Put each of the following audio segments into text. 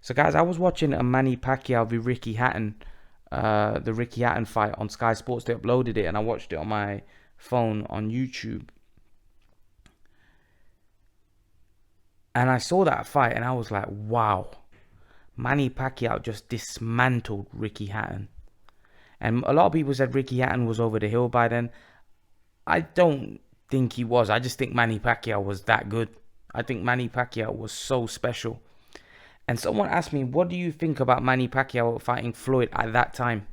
So, guys, I was watching a Manny Pacquiao v Ricky Hatton, the Ricky Hatton fight on Sky Sports. They uploaded it, and I watched it on my phone on YouTube. And I saw that fight, and I was like, wow, Manny Pacquiao just dismantled Ricky Hatton. And a lot of people said Ricky Hatton was over the hill by then. I don't think he was. I just think Manny Pacquiao was that good. I think Manny Pacquiao was so special. And someone asked me, what do you think about Manny Pacquiao fighting Floyd at that time?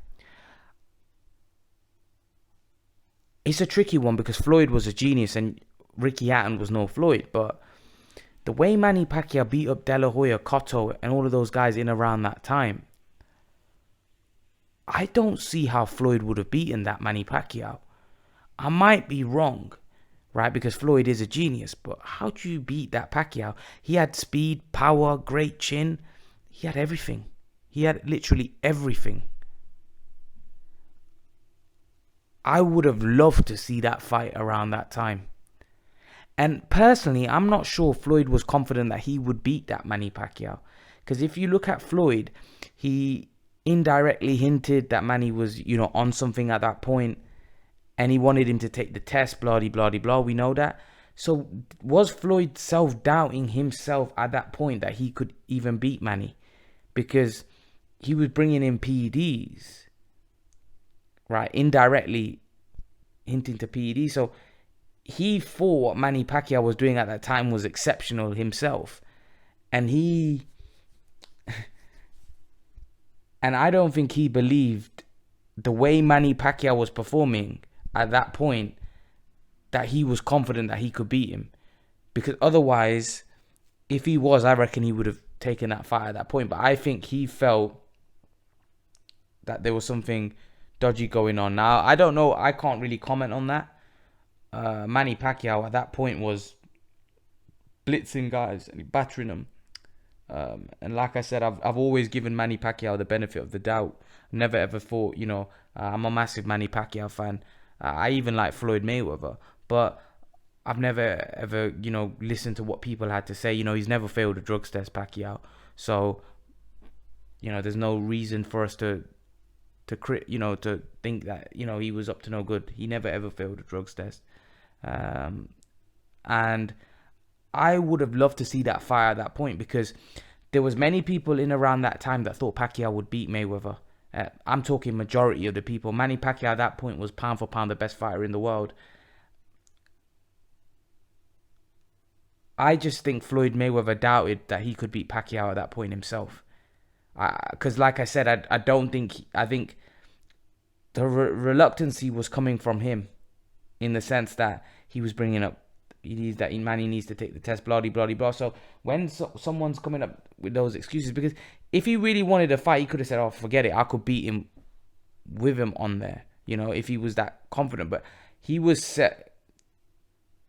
It's a tricky one because Floyd was a genius and Ricky Hatton was no Floyd. But the way Manny Pacquiao beat up De La Hoya, Cotto, and all of those guys in around that time, I don't see how Floyd would have beaten that Manny Pacquiao. I might be wrong, right? Because Floyd is a genius, but how do you beat that Pacquiao? He had speed, power, great chin. He had everything. He had literally everything. I would have loved to see that fight around that time. And personally, I'm not sure Floyd was confident that he would beat that Manny Pacquiao. Because if you look at Floyd, he indirectly hinted that Manny was, on something at that point, and he wanted him to take the test, blah, blah, blah, blah. We know that. So was Floyd self-doubting himself at that point that he could even beat Manny? Because he was bringing in PEDs, right? Indirectly hinting to PEDs. So he thought what Manny Pacquiao was doing at that time was exceptional himself. And I don't think he believed the way Manny Pacquiao was performing at that point that he was confident that he could beat him. Because otherwise, if he was, I reckon he would have taken that fight at that point. But I think he felt that there was something dodgy going on. Now, I don't know. I can't really comment on that. Manny Pacquiao at that point was blitzing guys and battering them. And like I said, I've always given Manny Pacquiao the benefit of the doubt. Never ever thought, I'm a massive Manny Pacquiao fan. I even like Floyd Mayweather, but I've never ever, listened to what people had to say. He's never failed a drugs test, Pacquiao. So, there's no reason for us to think that, he was up to no good. He never ever failed a drugs test. And I would have loved to see that fight at that point because there was many people in around that time that thought Pacquiao would beat Mayweather. I'm talking majority of the people. Manny Pacquiao at that point was pound for pound the best fighter in the world. I just think Floyd Mayweather doubted that he could beat Pacquiao at that point himself. Because like I said, I think the reluctancy was coming from him in the sense that he was bringing up Manny needs to take the test, blah, blah, blah. So when someone's coming up with those excuses, because if he really wanted a fight, he could have said, oh, forget it, I could beat him with him on there, if he was that confident. But he was set.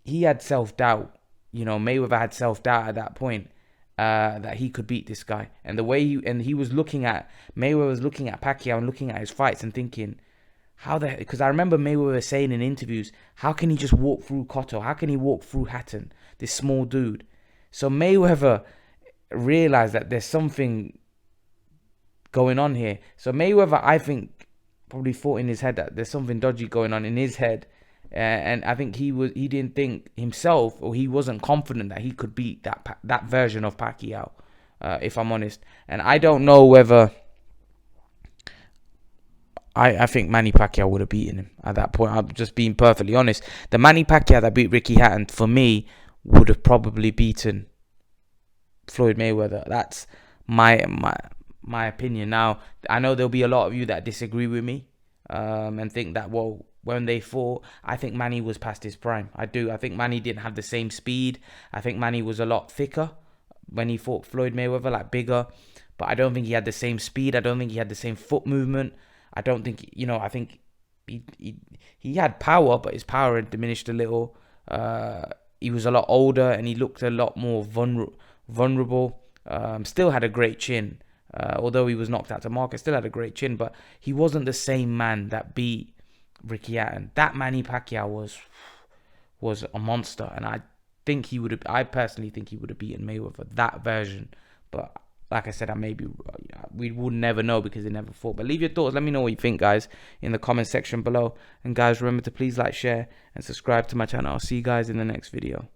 He had self-doubt. Mayweather had self-doubt at that point that he could beat this guy. And the way he was looking at, Mayweather was looking at Pacquiao and looking at his fights and thinking, because I remember Mayweather saying in interviews, how can he just walk through Cotto? How can he walk through Hatton, this small dude? So Mayweather realized that there's something going on here. So Mayweather, I think, probably thought in his head that there's something dodgy going on in his head. And I think he didn't think himself, or he wasn't confident that he could beat that version of Pacquiao, if I'm honest. And I don't know whether... I think Manny Pacquiao would have beaten him at that point. I'm just being perfectly honest. The Manny Pacquiao that beat Ricky Hatton, for me, would have probably beaten Floyd Mayweather. That's my opinion. Now, I know there'll be a lot of you that disagree with me and think that, well, when they fought, I think Manny was past his prime. I do. I think Manny didn't have the same speed. I think Manny was a lot thicker when he fought Floyd Mayweather, like bigger. But I don't think he had the same speed. I don't think he had the same foot movement. I don't think, I think he had power, but his power had diminished a little. He was a lot older and he looked a lot more vulnerable. Still had a great chin. Although he was knocked out to market, still had a great chin. But he wasn't the same man that beat Ricky Hatton. That Manny Pacquiao was a monster. And I personally think he would have beaten Mayweather, that version. But like I said, we would never know because they never fought. But leave your thoughts. Let me know what you think, guys, in the comment section below. And guys, remember to please like, share, and subscribe to my channel. I'll see you guys in the next video.